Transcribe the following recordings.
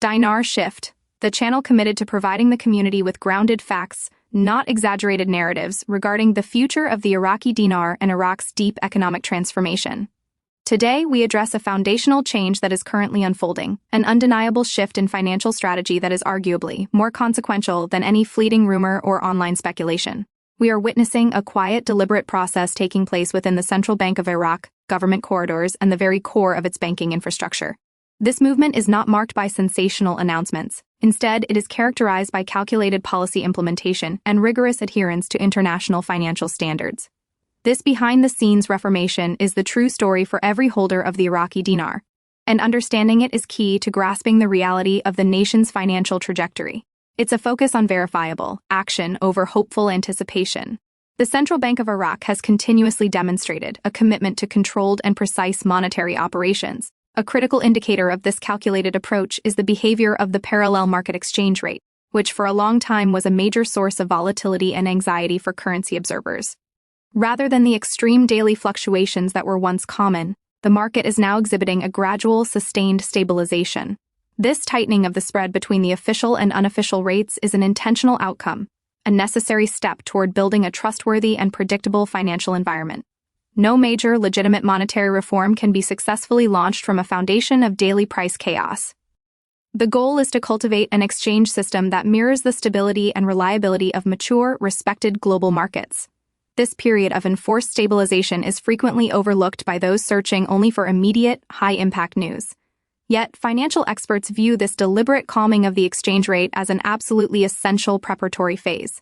Dinar Shift, the channel committed to providing the community with grounded facts, not exaggerated narratives, regarding the future of the Iraqi dinar and Iraq's deep economic transformation. Today, we address a foundational change that is currently unfolding, an undeniable shift in financial strategy that is arguably more consequential than any fleeting rumor or online speculation. We are witnessing a quiet, deliberate process taking place within the Central Bank of Iraq, government corridors, and the very core of its banking infrastructure. This movement is not marked by sensational announcements. Instead, it is characterized by calculated policy implementation and rigorous adherence to international financial standards. This behind-the-scenes reformation is the true story for every holder of the Iraqi dinar, and understanding it is key to grasping the reality of the nation's financial trajectory. It's a focus on verifiable action over hopeful anticipation. The Central Bank of Iraq has continuously demonstrated a commitment to controlled and precise monetary operations. A critical indicator of this calculated approach is the behavior of the parallel market exchange rate, which for a long time was a major source of volatility and anxiety for currency observers. Rather than the extreme daily fluctuations that were once common, the market is now exhibiting a gradual, sustained stabilization. This tightening of the spread between the official and unofficial rates is an intentional outcome, a necessary step toward building a trustworthy and predictable financial environment. No major, legitimate monetary reform can be successfully launched from a foundation of daily price chaos. The goal is to cultivate an exchange system that mirrors the stability and reliability of mature, respected global markets. This period of enforced stabilization is frequently overlooked by those searching only for immediate, high-impact news. Yet, financial experts view this deliberate calming of the exchange rate as an absolutely essential preparatory phase.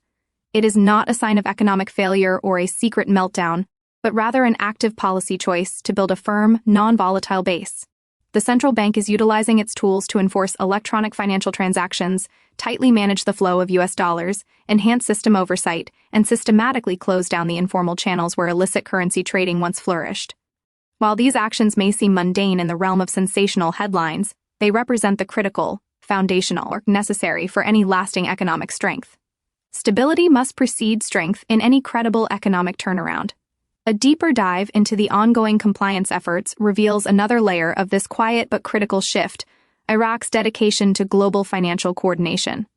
It is not a sign of economic failure or a secret meltdown, but rather an active policy choice to build a firm, non-volatile base. The central bank is utilizing its tools to enforce electronic financial transactions, tightly manage the flow of US dollars, enhance system oversight, and systematically close down the informal channels where illicit currency trading once flourished. While these actions may seem mundane in the realm of sensational headlines, they represent the critical, foundational work necessary for any lasting economic strength. Stability must precede strength in any credible economic turnaround. A deeper dive into the ongoing compliance efforts reveals another layer of this quiet but critical shift: Iraq's dedication to global financial coordination.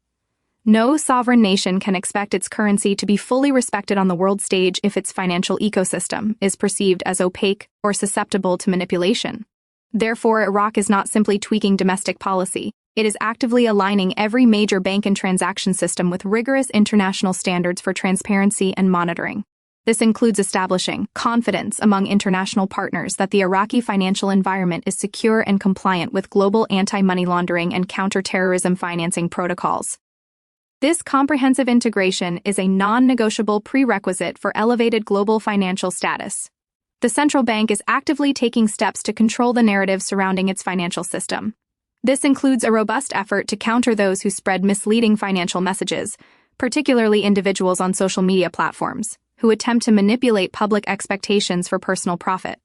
No sovereign nation can expect its currency to be fully respected on the world stage if its financial ecosystem is perceived as opaque or susceptible to manipulation. Therefore, Iraq is not simply tweaking domestic policy, it is actively aligning every major bank and transaction system with rigorous international standards for transparency and monitoring. This includes establishing confidence among international partners that the Iraqi financial environment is secure and compliant with global anti-money laundering and counter-terrorism financing protocols. This comprehensive integration is a non-negotiable prerequisite for elevated global financial status. The central bank is actively taking steps to control the narrative surrounding its financial system. This includes a robust effort to counter those who spread misleading financial messages, particularly individuals on social media platforms, who attempt to manipulate public expectations for personal profit.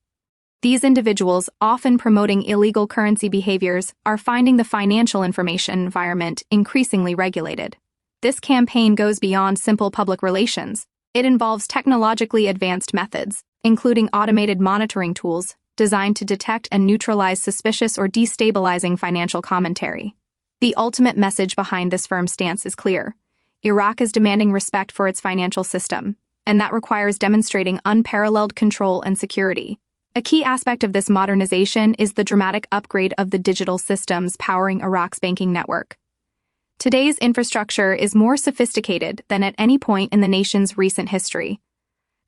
These individuals, often promoting illegal currency behaviors, are finding the financial information environment increasingly regulated. This campaign goes beyond simple public relations. It involves technologically advanced methods, including automated monitoring tools designed to detect and neutralize suspicious or destabilizing financial commentary. The ultimate message behind this firm stance is clear: Iraq is demanding respect for its financial system, and that requires demonstrating unparalleled control and security. A key aspect of this modernization is the dramatic upgrade of the digital systems powering Iraq's banking network. Today's infrastructure is more sophisticated than at any point in the nation's recent history.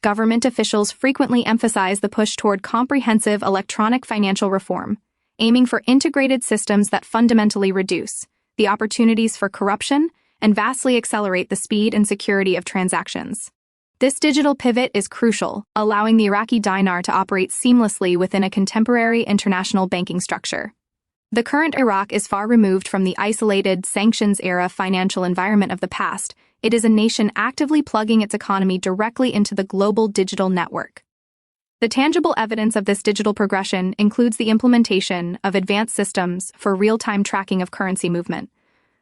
Government officials frequently emphasize the push toward comprehensive electronic financial reform, aiming for integrated systems that fundamentally reduce the opportunities for corruption and vastly accelerate the speed and security of transactions. This digital pivot is crucial, allowing the Iraqi dinar to operate seamlessly within a contemporary international banking structure. The current Iraq is far removed from the isolated, sanctions-era financial environment of the past. It is a nation actively plugging its economy directly into the global digital network. The tangible evidence of this digital progression includes the implementation of advanced systems for real-time tracking of currency movement.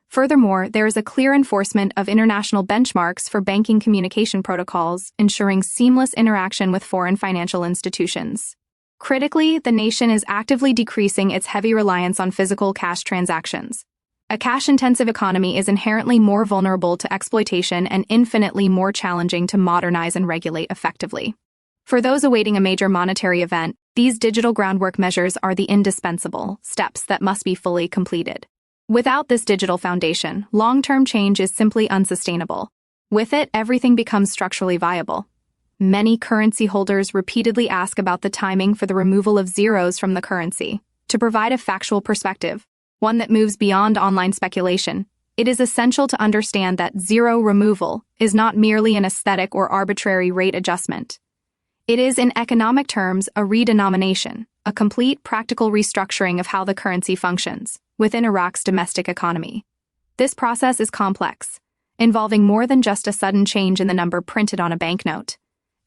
Furthermore, there is a clear enforcement of international benchmarks for banking communication protocols, ensuring seamless interaction with foreign financial institutions. Critically, the nation is actively decreasing its heavy reliance on physical cash transactions. A cash-intensive economy is inherently more vulnerable to exploitation and infinitely more challenging to modernize and regulate effectively. For those awaiting a major monetary event, these digital groundwork measures are the indispensable steps that must be fully completed. Without this digital foundation, long-term change is simply unsustainable. With it, everything becomes structurally viable. Many currency holders repeatedly ask about the timing for the removal of zeros from the currency. To provide a factual perspective, one that moves beyond online speculation, it is essential to understand that zero removal is not merely an aesthetic or arbitrary rate adjustment. It is, in economic terms, a redenomination, a complete practical restructuring of how the currency functions within Iraq's domestic economy. This process is complex, involving more than just a sudden change in the number printed on a banknote.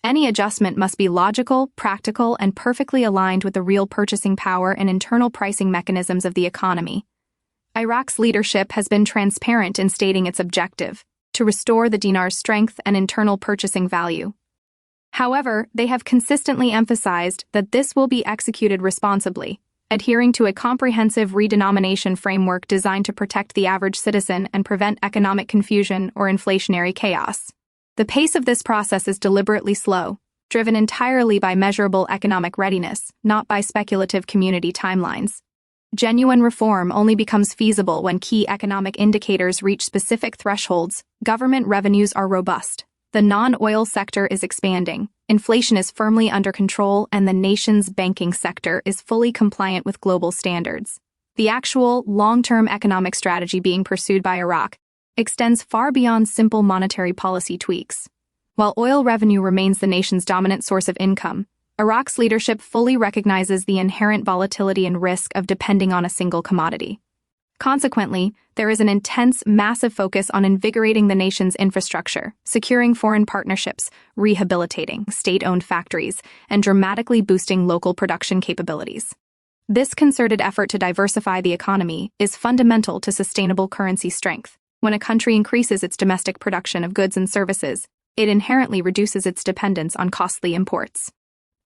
Any adjustment must be logical, practical, and perfectly aligned with the real purchasing power and internal pricing mechanisms of the economy. Iraq's leadership has been transparent in stating its objective: to restore the dinar's strength and internal purchasing value. However, they have consistently emphasized that this will be executed responsibly, adhering to a comprehensive redenomination framework designed to protect the average citizen and prevent economic confusion or inflationary chaos. The pace of this process is deliberately slow, driven entirely by measurable economic readiness, not by speculative community timelines. Genuine reform only becomes feasible when key economic indicators reach specific thresholds. Government revenues are robust. The non-oil sector is expanding, inflation is firmly under control, and the nation's banking sector is fully compliant with global standards. The actual, long-term economic strategy being pursued by Iraq extends far beyond simple monetary policy tweaks. While oil revenue remains the nation's dominant source of income, Iraq's leadership fully recognizes the inherent volatility and risk of depending on a single commodity. Consequently, there is an intense, massive focus on invigorating the nation's infrastructure, securing foreign partnerships, rehabilitating state-owned factories, and dramatically boosting local production capabilities. This concerted effort to diversify the economy is fundamental to sustainable currency strength. When a country increases its domestic production of goods and services, it inherently reduces its dependence on costly imports.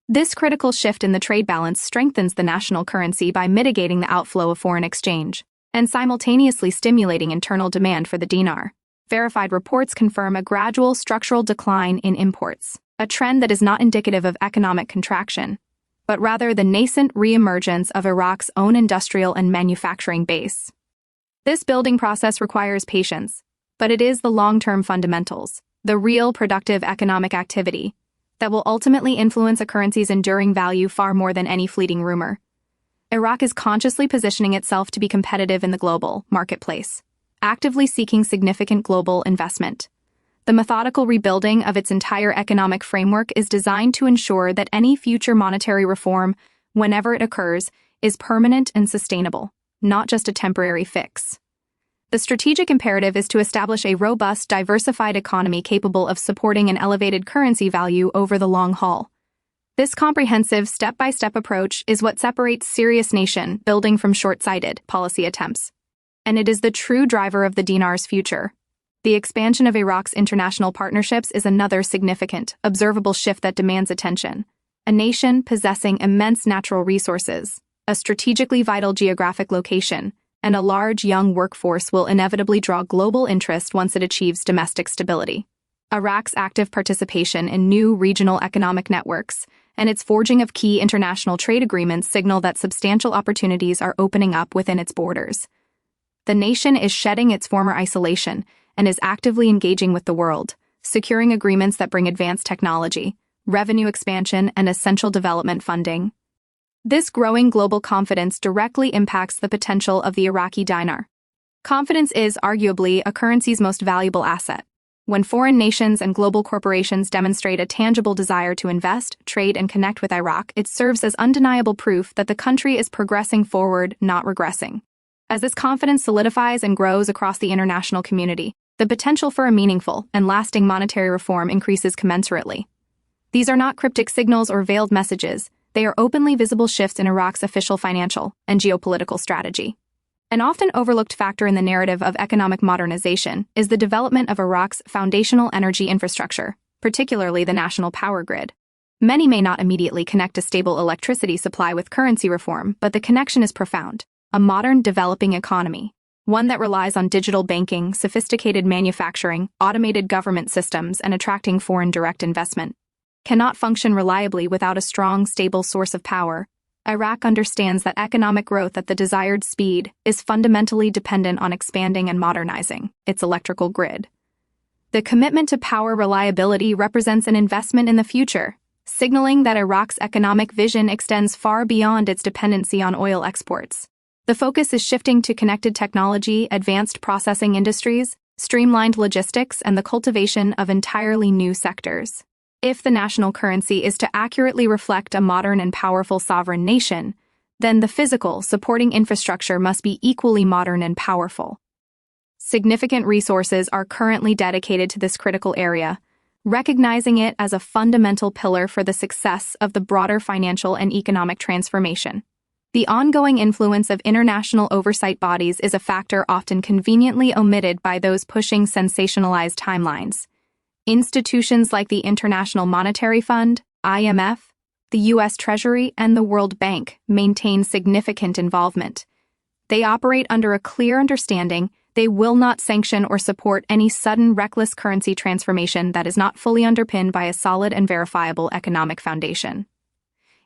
This critical shift in the trade balance strengthens the national currency by mitigating the outflow of foreign exchange and simultaneously stimulating internal demand for the dinar. Verified reports confirm a gradual structural decline in imports, a trend that is not indicative of economic contraction, but rather the nascent re-emergence of Iraq's own industrial and manufacturing base. This building process requires patience, but it is the long-term fundamentals, the real productive economic activity, that will ultimately influence a currency's enduring value far more than any fleeting rumor. Iraq is consciously positioning itself to be competitive in the global marketplace, actively seeking significant global investment. The methodical rebuilding of its entire economic framework is designed to ensure that any future monetary reform, whenever it occurs, is permanent and sustainable, not just a temporary fix. The strategic imperative is to establish a robust, diversified economy capable of supporting an elevated currency value over the long haul. This comprehensive, step-by-step approach is what separates serious nation building from short-sighted policy attempts. And it is the true driver of the dinar's future. The expansion of Iraq's international partnerships is another significant, observable shift that demands attention. A nation possessing immense natural resources, a strategically vital geographic location, and a large young workforce will inevitably draw global interest once it achieves domestic stability. Iraq's active participation in new regional economic networks and its forging of key international trade agreements signal that substantial opportunities are opening up within its borders. The nation is shedding its former isolation and is actively engaging with the world, securing agreements that bring advanced technology, revenue expansion, and essential development funding. This growing global confidence directly impacts the potential of the Iraqi dinar. Confidence is arguably a currency's most valuable asset. When foreign nations and global corporations demonstrate a tangible desire to invest, trade, and connect with Iraq, it serves as undeniable proof that the country is progressing forward, not regressing. As this confidence solidifies and grows across the international community, the potential for a meaningful and lasting monetary reform increases commensurately. These are not cryptic signals or veiled messages. They are openly visible shifts in Iraq's official financial and geopolitical strategy. An often overlooked factor in the narrative of economic modernization is the development of Iraq's foundational energy infrastructure, particularly the national power grid. Many may not immediately connect a stable electricity supply with currency reform, but the connection is profound. A modern, developing economy, one that relies on digital banking, sophisticated manufacturing, automated government systems, and attracting foreign direct investment, cannot function reliably without a strong, stable source of power. Iraq understands that economic growth at the desired speed is fundamentally dependent on expanding and modernizing its electrical grid. The commitment to power reliability represents an investment in the future, signaling that Iraq's economic vision extends far beyond its dependency on oil exports. The focus is shifting to connected technology, advanced processing industries, streamlined logistics, and the cultivation of entirely new sectors. If the national currency is to accurately reflect a modern and powerful sovereign nation, then the physical, supporting infrastructure must be equally modern and powerful. Significant resources are currently dedicated to this critical area, recognizing it as a fundamental pillar for the success of the broader financial and economic transformation. The ongoing influence of international oversight bodies is a factor often conveniently omitted by those pushing sensationalized timelines. Institutions like the International Monetary Fund, IMF, the U.S. Treasury, and the World Bank maintain significant involvement. They operate under a clear understanding they will not sanction or support any sudden, reckless currency transformation that is not fully underpinned by a solid and verifiable economic foundation.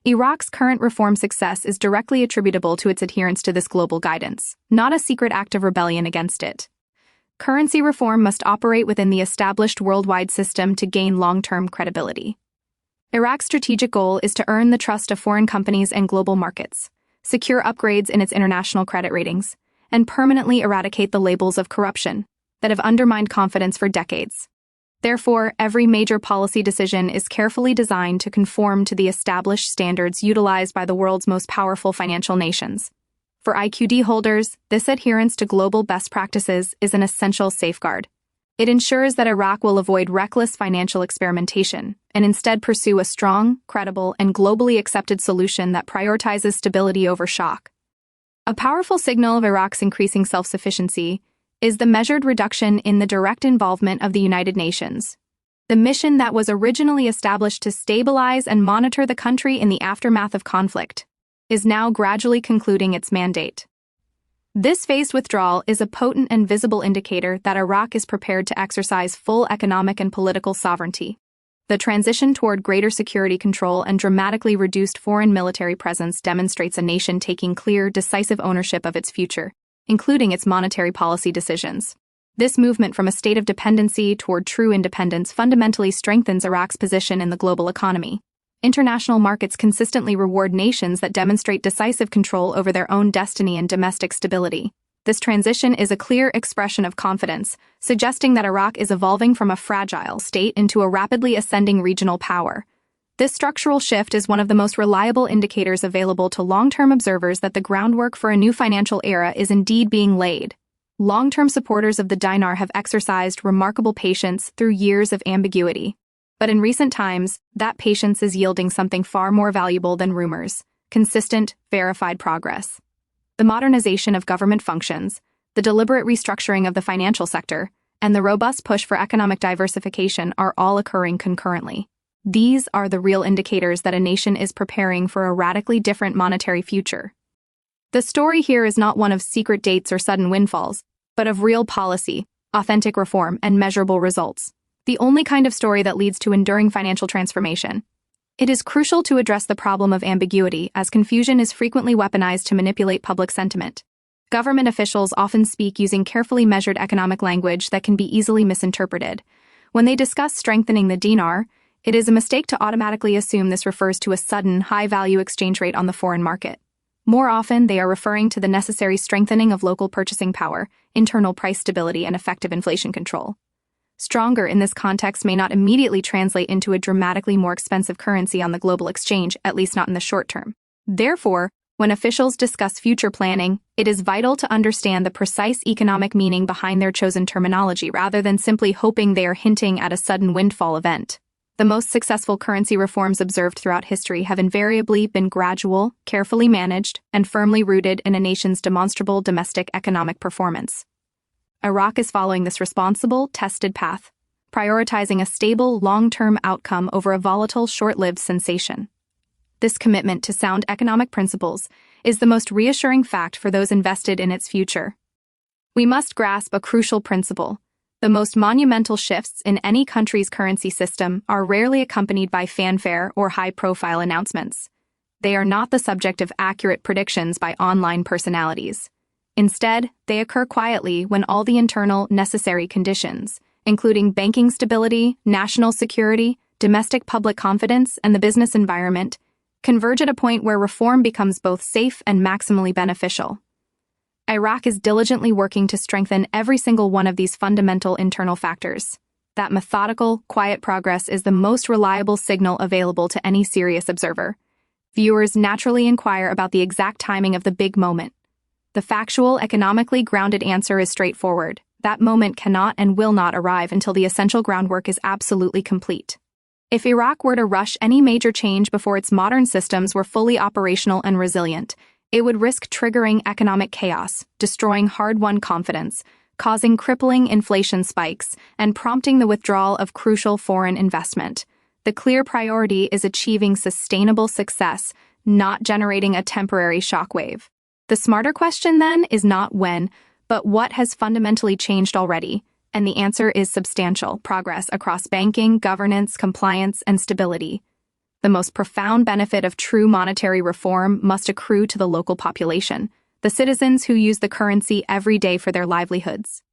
Iraq's current reform success is directly attributable to its adherence to this global guidance, not a secret act of rebellion against it. Currency reform must operate within the established worldwide system to gain long-term credibility. Iraq's strategic goal is to earn the trust of foreign companies and global markets, secure upgrades in its international credit ratings, and permanently eradicate the labels of corruption that have undermined confidence for decades. Therefore, every major policy decision is carefully designed to conform to the established standards utilized by the world's most powerful financial nations. For IQD holders, this adherence to global best practices is an essential safeguard. It ensures that Iraq will avoid reckless financial experimentation and instead pursue a strong, credible, and globally accepted solution that prioritizes stability over shock. A powerful signal of Iraq's increasing self-sufficiency is the measured reduction in the direct involvement of the United Nations. The mission that was originally established to stabilize and monitor the country in the aftermath of conflict is now gradually concluding its mandate. This phased withdrawal is a potent and visible indicator that Iraq is prepared to exercise full economic and political sovereignty. The transition toward greater security control and dramatically reduced foreign military presence demonstrates a nation taking clear, decisive ownership of its future, including its monetary policy decisions. This movement from a state of dependency toward true independence fundamentally strengthens Iraq's position in the global economy. International markets consistently reward nations that demonstrate decisive control over their own destiny and domestic stability. This transition is a clear expression of confidence, suggesting that Iraq is evolving from a fragile state into a rapidly ascending regional power. This structural shift is one of the most reliable indicators available to long-term observers that the groundwork for a new financial era is indeed being laid. Long-term supporters of the dinar have exercised remarkable patience through years of ambiguity. But in recent times, that patience is yielding something far more valuable than rumors: consistent, verified progress. The modernization of government functions, the deliberate restructuring of the financial sector, and the robust push for economic diversification are all occurring concurrently. These are the real indicators that a nation is preparing for a radically different monetary future. The story here is not one of secret dates or sudden windfalls, but of real policy, authentic reform, and measurable results. The only kind of story that leads to enduring financial transformation. It is crucial to address the problem of ambiguity, as confusion is frequently weaponized to manipulate public sentiment. Government officials often speak using carefully measured economic language that can be easily misinterpreted. When they discuss strengthening the dinar, it is a mistake to automatically assume this refers to a sudden, high-value exchange rate on the foreign market. More often, they are referring to the necessary strengthening of local purchasing power, internal price stability, and effective inflation control. Stronger in this context may not immediately translate into a dramatically more expensive currency on the global exchange, at least not in the short term. Therefore, when officials discuss future planning, it is vital to understand the precise economic meaning behind their chosen terminology rather than simply hoping they are hinting at a sudden windfall event. The most successful currency reforms observed throughout history have invariably been gradual, carefully managed, and firmly rooted in a nation's demonstrable domestic economic performance. Iraq is following this responsible, tested path, prioritizing a stable, long-term outcome over a volatile, short-lived sensation. This commitment to sound economic principles is the most reassuring fact for those invested in its future. We must grasp a crucial principle. The most monumental shifts in any country's currency system are rarely accompanied by fanfare or high-profile announcements. They are not the subject of accurate predictions by online personalities. Instead, they occur quietly when all the internal, necessary conditions, including banking stability, national security, domestic public confidence, and the business environment, converge at a point where reform becomes both safe and maximally beneficial. Iraq is diligently working to strengthen every single one of these fundamental internal factors. That methodical, quiet progress is the most reliable signal available to any serious observer. Viewers naturally inquire about the exact timing of the big moment. The factual, economically grounded answer is straightforward. That moment cannot and will not arrive until the essential groundwork is absolutely complete. If Iraq were to rush any major change before its modern systems were fully operational and resilient, it would risk triggering economic chaos, destroying hard-won confidence, causing crippling inflation spikes, and prompting the withdrawal of crucial foreign investment. The clear priority is achieving sustainable success, not generating a temporary shockwave. The smarter question, then, is not when, but what has fundamentally changed already, and the answer is substantial progress across banking, governance, compliance, and stability. The most profound benefit of true monetary reform must accrue to the local population, the citizens who use the currency every day for their livelihoods.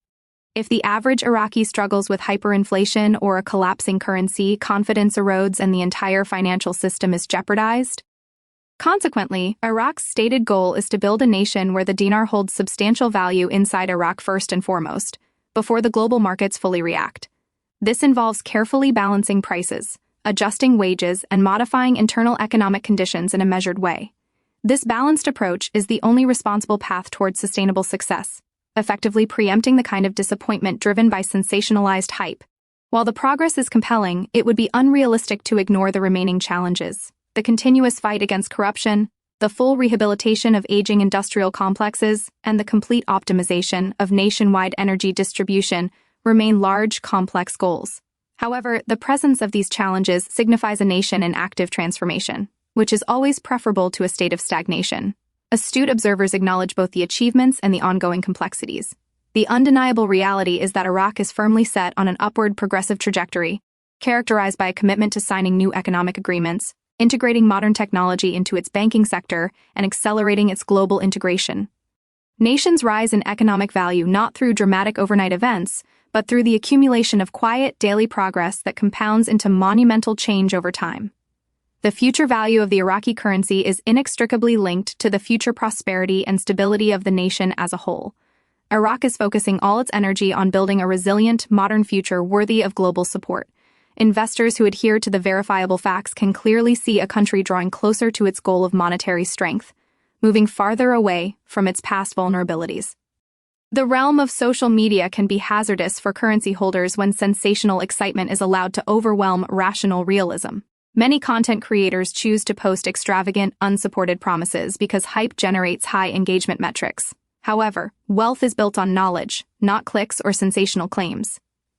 If the average Iraqi struggles with hyperinflation or a collapsing currency, confidence erodes and the entire financial system is jeopardized. Consequently, Iraq's stated goal is to build a nation where the dinar holds substantial value inside Iraq first and foremost, before the global markets fully react. This involves carefully balancing prices, adjusting wages, and modifying internal economic conditions in a measured way. This balanced approach is the only responsible path towards sustainable success, effectively preempting the kind of disappointment driven by sensationalized hype. While the progress is compelling, it would be unrealistic to ignore the remaining challenges. The continuous fight against corruption, the full rehabilitation of aging industrial complexes, and the complete optimization of nationwide energy distribution remain large, complex goals. However, the presence of these challenges signifies a nation in active transformation, which is always preferable to a state of stagnation. Astute observers acknowledge both the achievements and the ongoing complexities. The undeniable reality is that Iraq is firmly set on an upward progressive trajectory, characterized by a commitment to signing new economic agreements, integrating modern technology into its banking sector, and accelerating its global integration. Nations rise in economic value not through dramatic overnight events, but through the accumulation of quiet, daily progress that compounds into monumental change over time. The future value of the Iraqi currency is inextricably linked to the future prosperity and stability of the nation as a whole. Iraq is focusing all its energy on building a resilient, modern future worthy of global support. Investors who adhere to the verifiable facts can clearly see a country drawing closer to its goal of monetary strength, moving farther away from its past vulnerabilities. The realm of social media can be hazardous for currency holders when sensational excitement is allowed to overwhelm rational realism. Many content creators choose to post extravagant, unsupported promises because hype generates high engagement metrics. However, wealth is built on knowledge, not clicks or sensational claims.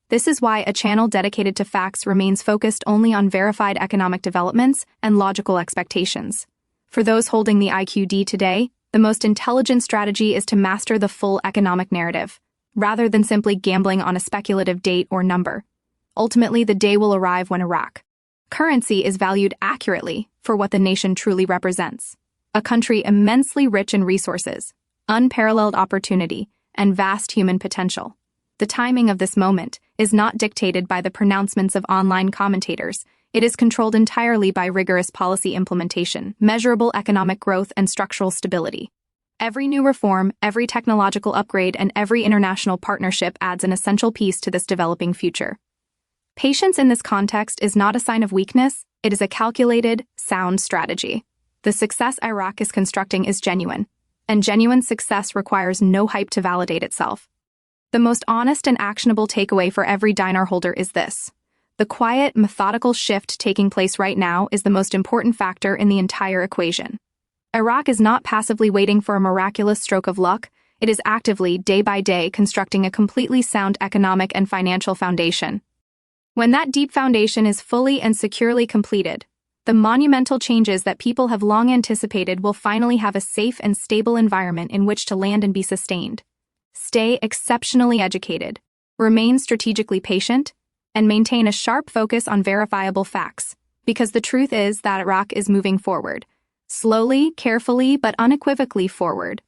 This is why a channel dedicated to facts remains focused only on verified economic developments and logical expectations. For those holding the IQD today, the most intelligent strategy is to master the full economic narrative, rather than simply gambling on a speculative date or number. Ultimately, the day will arrive when Iraq currency is valued accurately for what the nation truly represents: a country immensely rich in resources, unparalleled opportunity, and vast human potential. The timing of this moment is not dictated by the pronouncements of online commentators. It is controlled entirely by rigorous policy implementation, measurable economic growth, and structural stability. Every new reform, every technological upgrade, and every international partnership adds an essential piece to this developing future. Patience in this context is not a sign of weakness, it is a calculated, sound strategy. The success Iraq is constructing is genuine, and genuine success requires no hype to validate itself. The most honest and actionable takeaway for every dinar holder is this: the quiet, methodical shift taking place right now is the most important factor in the entire equation. Iraq is not passively waiting for a miraculous stroke of luck, it is actively, day by day, constructing a completely sound economic and financial foundation. When that deep foundation is fully and securely completed, the monumental changes that people have long anticipated will finally have a safe and stable environment in which to land and be sustained. Stay exceptionally educated, remain strategically patient, and maintain a sharp focus on verifiable facts, because the truth is that Iraq is moving forward. Slowly, carefully, but unequivocally forward.